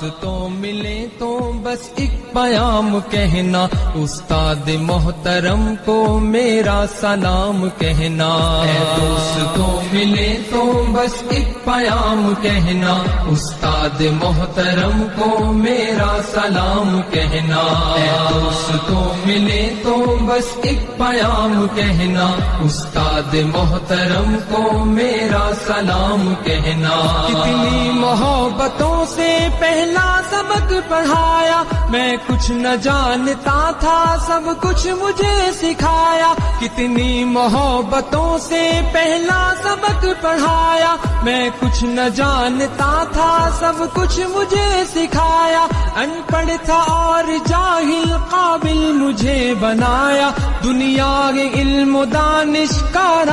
دوستوں ملے تو بس ایک پیام کہنا، استاد محترم کو میرا سلام کہنا۔ اے دوستوں ملے تو بس ایک پیام کہنا، استاد محترم کو میرا سلام کہنا۔ اے دوستوں ملے تو بس ایک پیام کہنا، استاد محترم کو میرا سلام کہنا۔ کتنی محبتوں سے پہلا سبق پڑھایا، میں کچھ نہ جانتا تھا سب کچھ مجھے سکھایا۔ کتنی محبتوں سے پہلا سبق پڑھایا، میں کچھ نہ جانتا تھا سب کچھ مجھے سکھایا۔ ان پڑھ تھا اور جاہل قابل مجھے بنایا، دنیا کے علم و دانش کا